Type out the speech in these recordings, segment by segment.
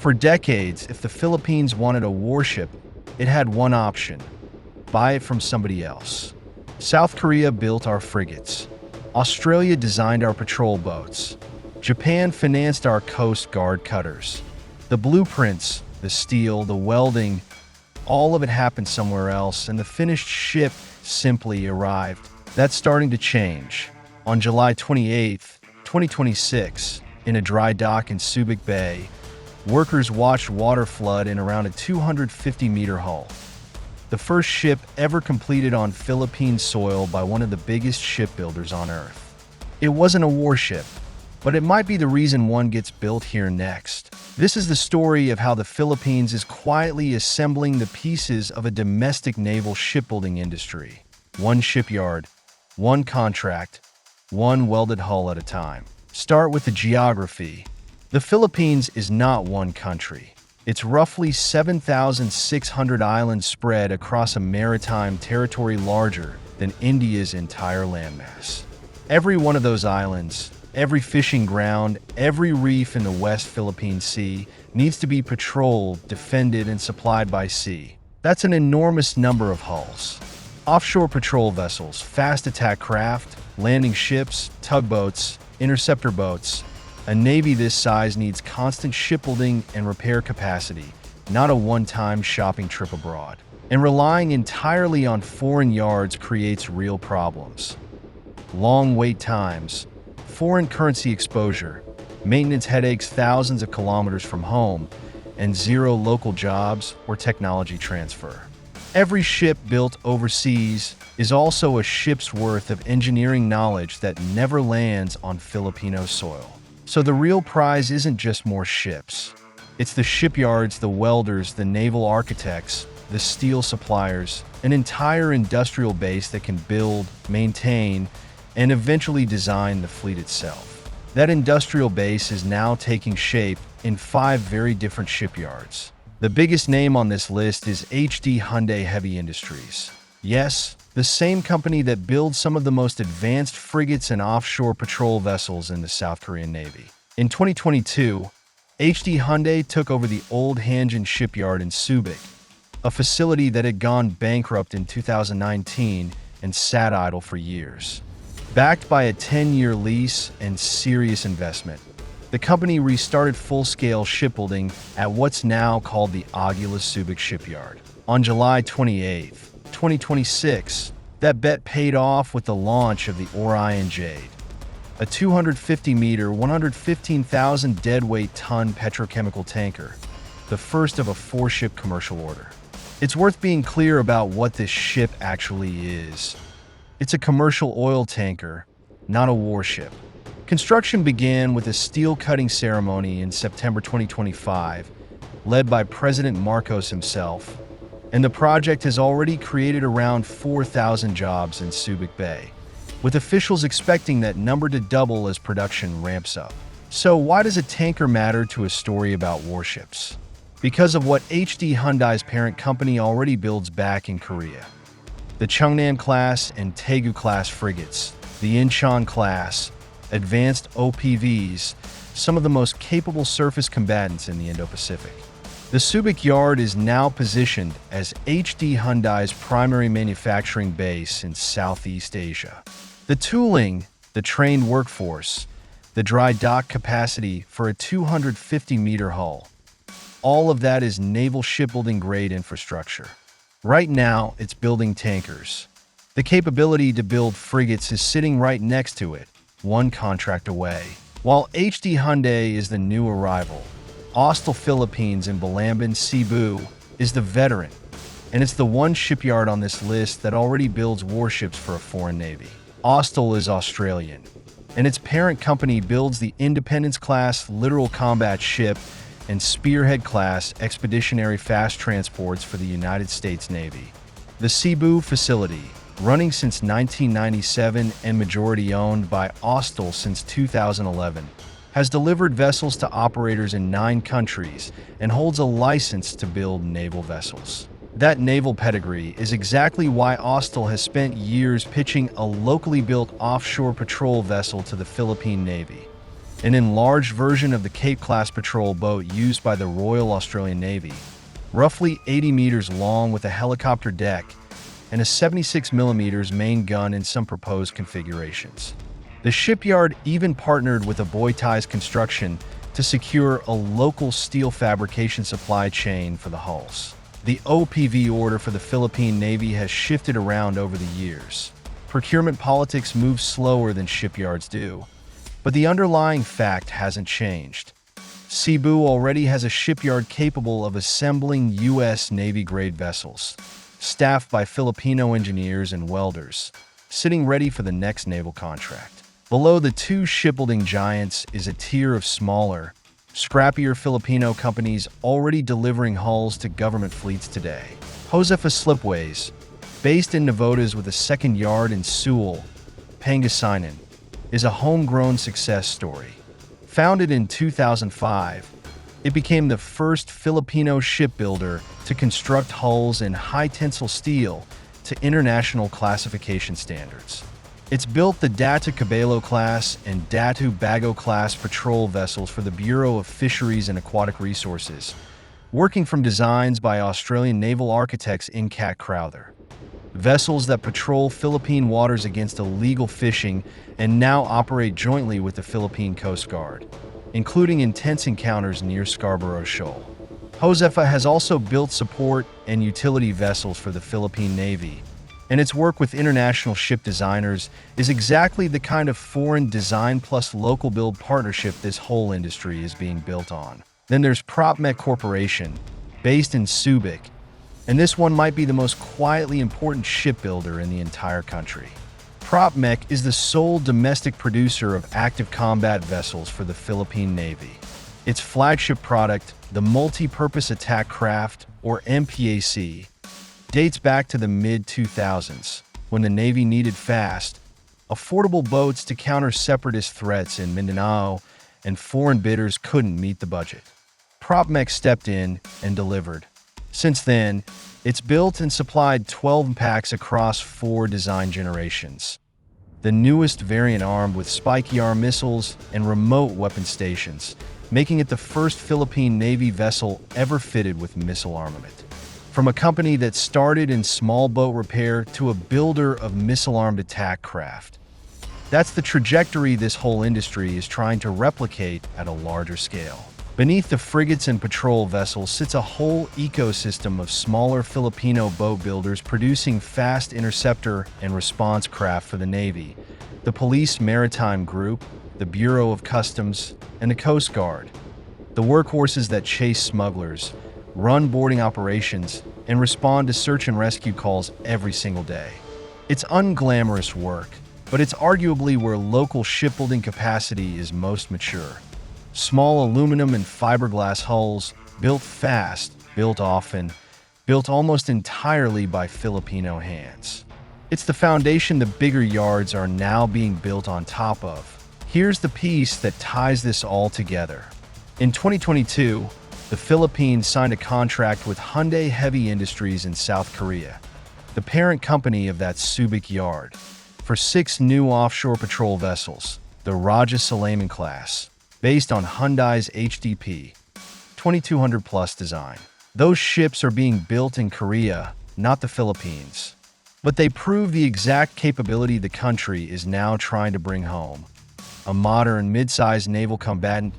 For decades, if the Philippines wanted a warship, it had one option: buy it from somebody else. South Korea built our frigates. Australia designed our patrol boats. Japan financed our Coast Guard cutters. The blueprints, the steel, the welding, all of it happened somewhere else, and the finished ship simply arrived. That's starting to change. On July 28, 2026, in a dry dock in Subic Bay, workers watched water flood in around a 250-meter hull. The first ship ever completed on Philippine soil by one of the biggest shipbuilders on Earth. It wasn't a warship, but it might be the reason one gets built here next. This is the story of how the Philippines is quietly assembling the pieces of a domestic naval shipbuilding industry. One shipyard, one contract, one welded hull at a time. Start with the geography. The Philippines is not one country. It's roughly 7,600 islands spread across a maritime territory larger than India's entire landmass. Every one of those islands, every fishing ground, every reef in the West Philippine Sea needs to be patrolled, defended, and supplied by sea. That's an enormous number of hulls. Offshore patrol vessels, fast attack craft, landing ships, tugboats, interceptor boats. A navy this size needs constant shipbuilding and repair capacity, not a one-time shopping trip abroad. And relying entirely on foreign yards creates real problems. Long wait times, foreign currency exposure, maintenance headaches thousands of kilometers from home, and zero local jobs or technology transfer. Every ship built overseas is also a ship's worth of engineering knowledge that never lands on Filipino soil. So the real prize isn't just more ships. It's the shipyards, the welders, the naval architects, the steel suppliers, an entire industrial base that can build, maintain, and eventually design the fleet itself. That industrial base is now taking shape in 5 very different shipyards. The biggest name on this list is Hyundai Heavy Industries. Yes, the same company that builds some of the most advanced frigates and offshore patrol vessels in the South Korean Navy. In 2022, Hyundai took over the old Hanjin shipyard in Subic, a facility that had gone bankrupt in 2019 and sat idle for years. Backed by a 10-year lease and serious investment, the company restarted full-scale shipbuilding at what's now called the Austal Subic shipyard. On July 28, 2026, that bet paid off with the launch of the Orion Jade, a 250-meter, 115,000 deadweight-ton petrochemical tanker, the first of a 4-ship commercial order. It's worth being clear about what this ship actually is. It's a commercial oil tanker, not a warship. Construction began with a steel-cutting ceremony in September 2025, led by President Marcos himself, and the project has already created around 4,000 jobs in Subic Bay, with officials expecting that number to double as production ramps up. So why does a tanker matter to a story about warships? Because of what Hyundai's parent company already builds back in Korea. The Chungnan class and Daegu class frigates, the Incheon class, advanced OPVs, some of the most capable surface combatants in the Indo-Pacific. The Subic yard is now positioned as Hyundai's primary manufacturing base in Southeast Asia. The tooling, the trained workforce, the dry dock capacity for a 250-meter hull, all of that is naval shipbuilding grade infrastructure. Right now, it's building tankers. The capability to build frigates is sitting right next to it, one contract away. While Hyundai is the new arrival, Austal Philippines in Balamban, Cebu is the veteran, and it's the one shipyard on this list that already builds warships for a foreign navy. Austal is Australian, and its parent company builds the Independence-class littoral combat ship and Spearhead-class expeditionary fast transports for the United States Navy. The Cebu facility, running since 1997 and majority-owned by Austal since 2011, has delivered vessels to operators in 9 countries and holds a license to build naval vessels. That naval pedigree is exactly why Austal has spent years pitching a locally built offshore patrol vessel to the Philippine Navy. an enlarged version of the Cape-class patrol boat used by the Royal Australian Navy, roughly 80 meters long with a helicopter deck and a 76mm main gun in some proposed configurations. The shipyard even partnered with Aboitiz Construction to secure a local steel fabrication supply chain for the hulls. The OPV order for the Philippine Navy has shifted around over the years. Procurement politics move slower than shipyards do, but the underlying fact hasn't changed. Cebu already has a shipyard capable of assembling U.S. Navy-grade vessels, staffed by Filipino engineers and welders, sitting ready for the next naval contract. Below the two shipbuilding giants is a tier of smaller, scrappier Filipino companies already delivering hulls to government fleets today. Josefa Slipways, based in Navotas with a second yard in Sewell, Pangasinan, is a homegrown success story. Founded in 2005, it became the first Filipino shipbuilder to construct hulls in high-tensile steel to international classification standards. It's built the Datu Cabello class and Datu Bago class patrol vessels for the Bureau of Fisheries and Aquatic Resources, working from designs by Australian naval architects Incat Crowther. Vessels that patrol Philippine waters against illegal fishing and now operate jointly with the Philippine Coast Guard, including intense encounters near Scarborough Shoal. Josefa has also built support and utility vessels for the Philippine Navy, and its work with international ship designers is exactly the kind of foreign design plus local build partnership this whole industry is being built on. Then there's Propmech Corporation, based in Subic, and this one might be the most quietly important shipbuilder in the entire country. Propmech is the sole domestic producer of active combat vessels for the Philippine Navy. Its flagship product, the Multi-Purpose Attack Craft, or MPAC, dates back to the mid-2000s, when the Navy needed fast, affordable boats to counter separatist threats in Mindanao, and foreign bidders couldn't meet the budget. Propmech stepped in and delivered. Since then, it's built and supplied 12 packs across 4 design generations. The newest variant armed with spiky arm missiles and remote weapon stations, making it the first Philippine Navy vessel ever fitted with missile armament. From a company that started in small boat repair to a builder of missile-armed attack craft. That's the trajectory this whole industry is trying to replicate at a larger scale. Beneath the frigates and patrol vessels sits a whole ecosystem of smaller Filipino boat builders producing fast interceptor and response craft for the Navy, the Police Maritime Group, the Bureau of Customs, and the Coast Guard. The workhorses that chase smugglers, run boarding operations, and respond to search and rescue calls every single day. It's unglamorous work, but it's arguably where local shipbuilding capacity is most mature. Small aluminum and fiberglass hulls, built fast, built often, built almost entirely by Filipino hands. It's the foundation the bigger yards are now being built on top of. Here's the piece that ties this all together. In 2022, the Philippines signed a contract with Hyundai Heavy Industries in South Korea, the parent company of that Subic yard, for 6 new offshore patrol vessels, the Raja Salaman class, based on Hyundai's HDP 2200 Plus design. Those ships are being built in Korea, not the Philippines, but they prove the exact capability the country is now trying to bring home. A modern, mid-sized naval combatant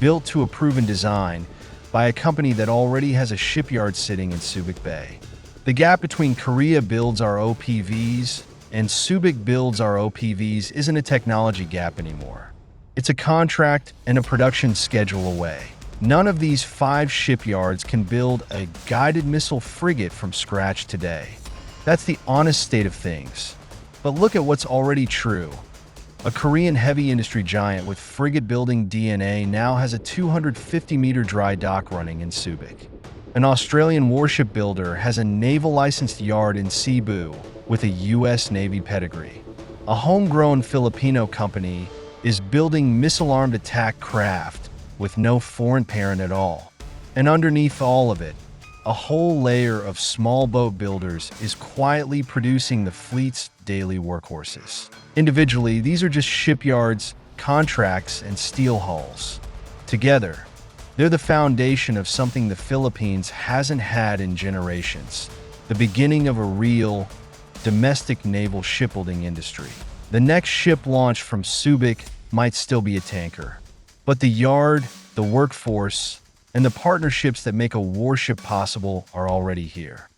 built to a proven design by a company that already has a shipyard sitting in Subic Bay. The gap between Korea builds our OPVs and Subic builds our OPVs isn't a technology gap anymore. It's a contract and a production schedule away. None of these 5 shipyards can build a guided missile frigate from scratch today. That's the honest state of things. But look at what's already true. A Korean heavy industry giant with frigate-building DNA now has a 250-meter dry dock running in Subic. An Australian warship builder has a naval-licensed yard in Cebu with a U.S. Navy pedigree. A homegrown Filipino company is building missile-armed attack craft with no foreign parent at all. And underneath all of it, a whole layer of small boat builders is quietly producing the fleet's daily workhorses. Individually, these are just shipyards, contracts, and steel hulls. Together, they're the foundation of something the Philippines hasn't had in generations, the beginning of a real, domestic naval shipbuilding industry. The next ship launched from Subic might still be a tanker, but the yard, the workforce, and the partnerships that make a warship possible are already here.